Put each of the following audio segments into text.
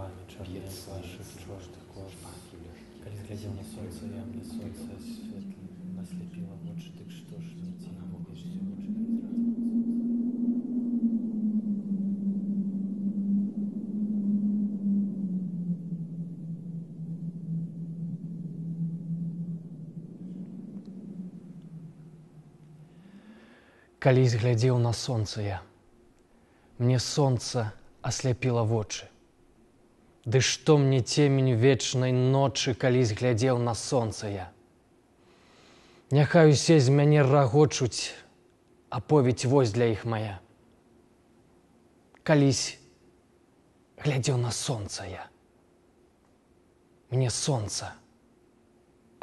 крылами черных ваших чёртых кос. Калі глядзеў на солнце, я мне солнце наслепило вочы, дык што ж мне ці вочы Калісь глядзеў на сонца я, мне сонца асляпіла вочы. Ды што мне цемень вечнай ночы, калісь глядзеў на сонца я. Няхай усе з мяне рагочуць, аповедь вось для іх мая. Калісь глядзеў на сонца я, мне сонца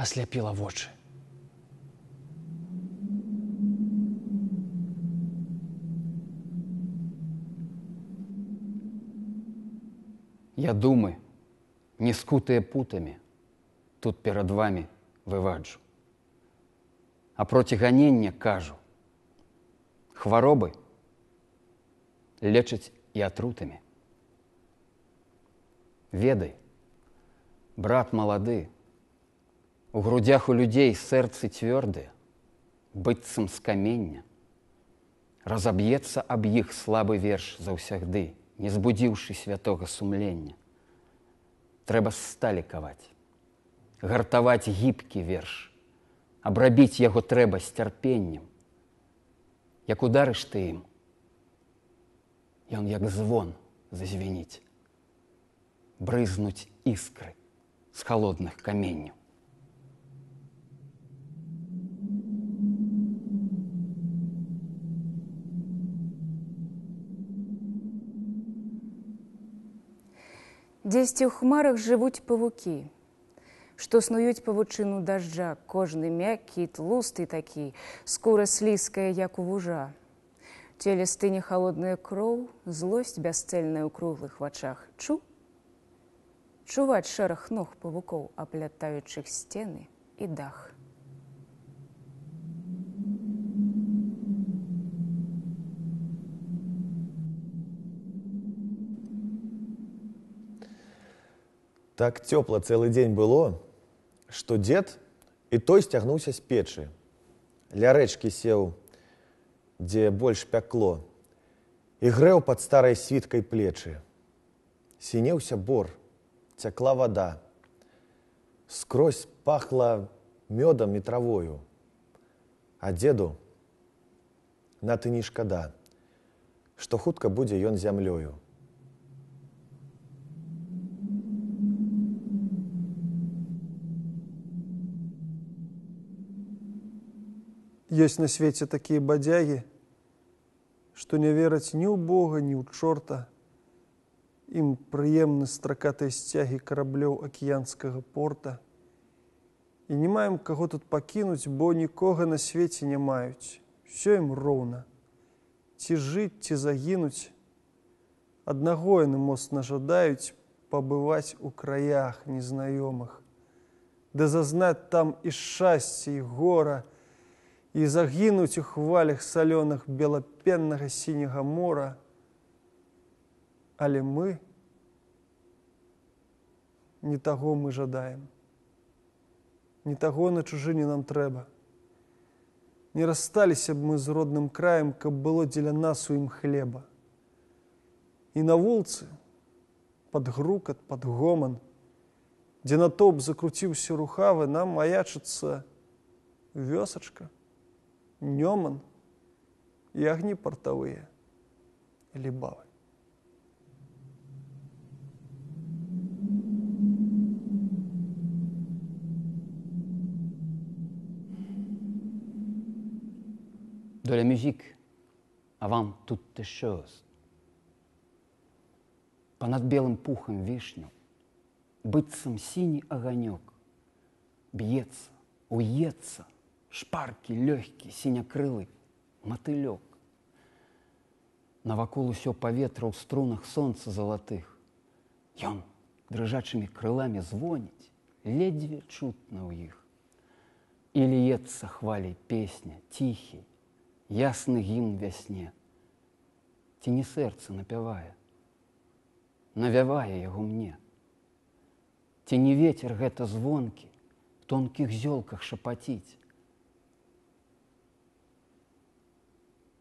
асляпіла вочы. Я думы, не скутыя путамі, тут перад вамі вываджу. А проці ганення кажу. Хваробы лечаць і атрутамі. Ведай, брат малады, у грудях у людзей сэрцы цвёрдыя, быццам з камення. Разаб'ецца аб іх слабы верш заўсягды, не збудзіўшы святога сумлення. Трэба з сталі каваць, гартаваць гібкі верш, абрабіць яго трэба з цярпеннем. Як ударыш ты ім, ён як звон зазвініць, брызнуць іскры з халодных каменняў. Дзесьці ў хмарах жывуць павукі, што снуюць павучыну дажджа, кожны мяккі, тлусты такі, скура слізкая, як у вужа. Целе стыне халодная кроў, злосць бясцэльная ў круглых вачах. Чуваць шэраг ног павукоў, аплятаючых сцены і дах. Так цёпла цэлы дзень было, што дзед і той сцягнуўся з печы. Ля рэчкі сеў, дзе больш пякло, і грэў пад старай світкай плечы. Сінеўся бор, цякла вада. Скрозь пахла мёдам і травою. А дзеду на ты не шкада, што хутка будзе ён зямлёю. Ёсць на свеце такія бадзягі, што не вераць ні ў Бога, ні ў чорта. Ім прыемны стракатыя сцягі караблёў акіянскага порта. І не маем каго тут пакінуць, бо нікога на свеце не маюць. Усё ім роўна. Ці жыць, ці загінуць. Аднаго яны моцна жадаюць пабываць у краях незнаёмых, да зазнаць там і шчасце, і гора, і загінуць у хвалях салёных белапеннага сіняга мора. Але мы не таго мы жадаем. Не таго на чужыне нам трэба. Не рассталіся б мы з родным краем, каб было дзеля нас у ім хлеба. І на вулцы, пад грукат, пад гоман, дзе натоўп закруціўся рухавы, нам маячыцца вёсачка, Нёман і агні партавыя, і лібавы. De la musique, avant toutes choses. Понад белым пухам вішню, быццам сіні аганёк, б'ецца, уецца, шпаркі, лёгкі, сінякрылы, матылёк. Навакол усё паветра ў струнах сонца залатых. Ён дрыжачымі крыламі звоніць, ледзьве чутна ў іх. І ліецца хваляй песня, ціхі, ясны гімн вясне. Ці не сэрца напявае? навявае яго мне? Ці не ветер гэта звонкі, в тонкіх зёлках шапаціць?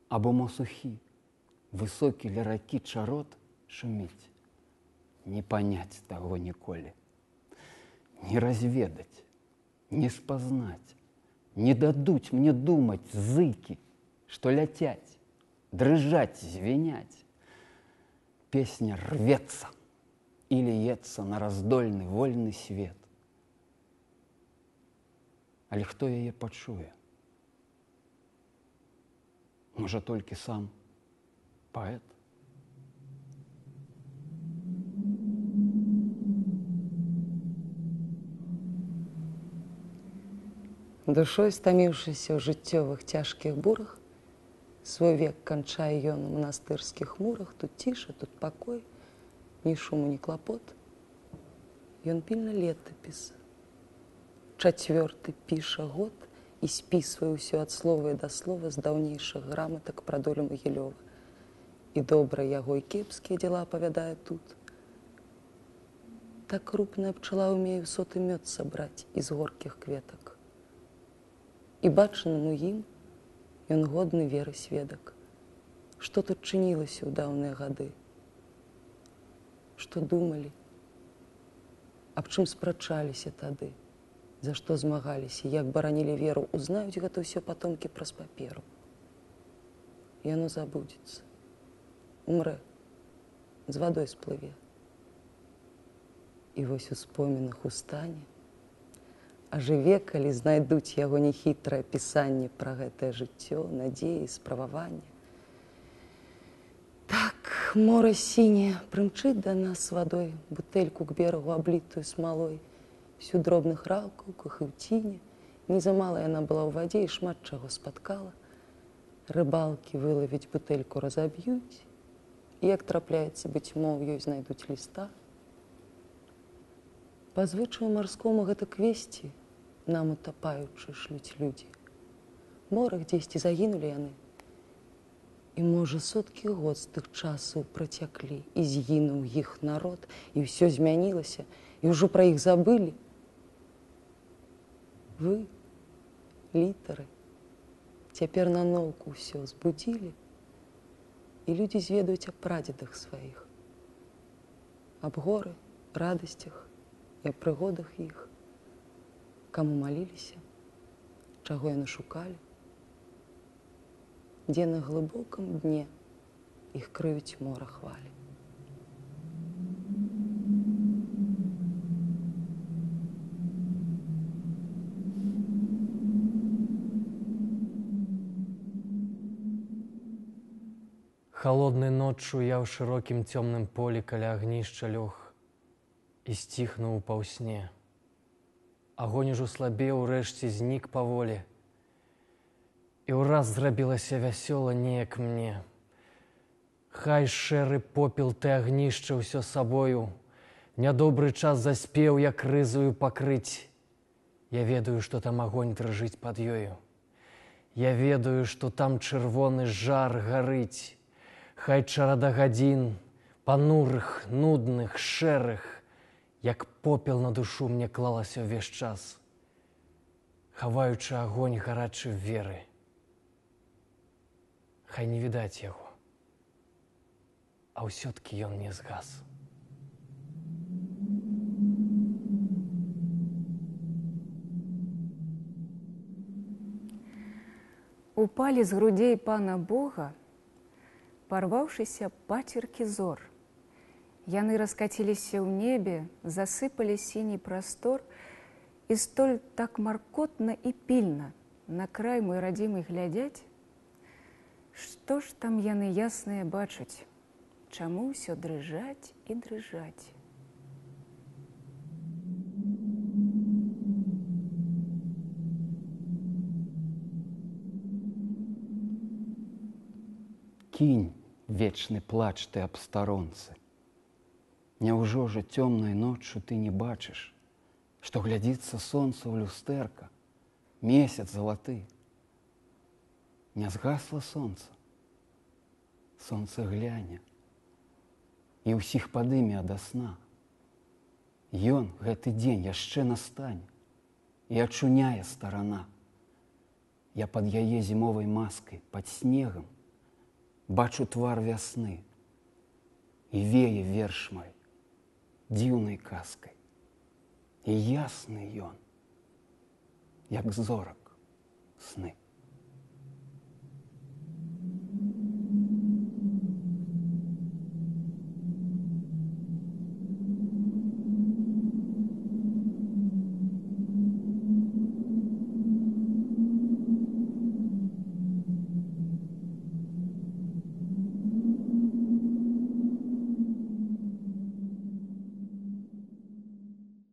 Або мо сухі, высокі ля ракі чарот шуміць? Не паняць таго ніколі, не разведаць, не спазнаць, не дадуць мне думаць зыкі, што ляцяць, дрыжаць, звеняць. Песня рвецца і ліецца на раздольны вольны свет. Але хто яе пачуе? Можа, толькі сам паэт? Душой стаміўшыся ў жыццёвых цяжкіх бурах, свой век канчае ён у манастырскіх мурах, тут ціша, тут пакой, ні шуму, ні клапот. Ён пільна летапіс. 4 піша год і спісвае ўсё ад слова і да слова з даўнейшых граматак пра долю Магілёва. І добра яго і кепскія дзела апавядае тут. Так крупная пчала ўмее соты мёд сабраць з горкіх кветак. І бачанаму ім ён годны веры сведак. Што тут чынілася ў даўныя гады? Што думалі? Аб чым спрачаліся тады? За што змагаліся, як баранілі веру, узнаюць гэта ўсё патомкі праз паперу. Яно забудзецца, умрэ, з вадой сплыве. І вось у спомінах устане, ажыве, калі знайдуць яго нехітрае пісанне пра гэтае жыццё, надзеі, справаванне. Так, мора сіняе прымчыць да нас з вадой, бутэльку к берагу аблітую смалой, всю дробных раўкаўках і ў ціне. Не замала яна была ў вадзе і шмат чаго спаткала. Рыбалкі вылавіць бутэльку разаб'юць, і, як трапляецца, быць мол, ёй знайдуць ліста. Па звычаю марскому гэта квесці нам утапаючы шлюць людзі. Морах дзесьці загінулі яны. І, можа, соткі год з тых часаў працяклі, і згінуў іх народ, і ўсё змянілася, і ўжо пра іх забылі. Вы, літары, цяпер наноўку ўсё збудзілі, і людзі зведаюць аб прадзедах сваіх, аб горы, радасцях і аб прыгодах іх, каму маліліся, чаго яны шукалі, дзе на глыбокам дне іх крыюць мора хвалі. Холодной ночью я в широким темном поле каля огнища лег и стихнул паўсне. Огонь ужо слабеў, урэшце знік паволі. І ўраз зрабілася вясёла неяк мне. Хай шэры попел ты агнішча ўсё сабою, нядобры час заспеў, як рызую пакрыць. Я ведаю, што там агонь дрыжыць пад ёю. Я ведаю, што там чырвоны жар гарыць. Хай чарада гадзін, панурых, нудных, шэрых, як попел на душу мне клалася ўвесь час, хаваючы агонь гарачы веры. Хай не відаць яго, а ўсё-ткі ён не згас. Упалі з грудзей Пана Бога, парваўшыся пацеркі зор. Яны раскаціліся ў небе, засыпалі сіні прастор, і столь так маркотна і пільна на край мой радзімы глядзяць. Што ж там яны ясныя бачаць? Чаму ўсё дрыжаць і дрыжаць? Кінь вечны плач ты аб старонцы. Няўжо ж цёмнай ноччу ты не бачыш, што глядзіцца сонца ў люстэрка, месяц залаты. Не згасла сонца, сонца гляне, і ўсіх падыме ада сна. Ён гэты дзень яшчэ настане, і ачуняе старана. Я пад яе зімовай маскай, пад снегам, бачу твар вясны, і вее верш мой дзіўнай казкай. І ясны ён, як зорак сны.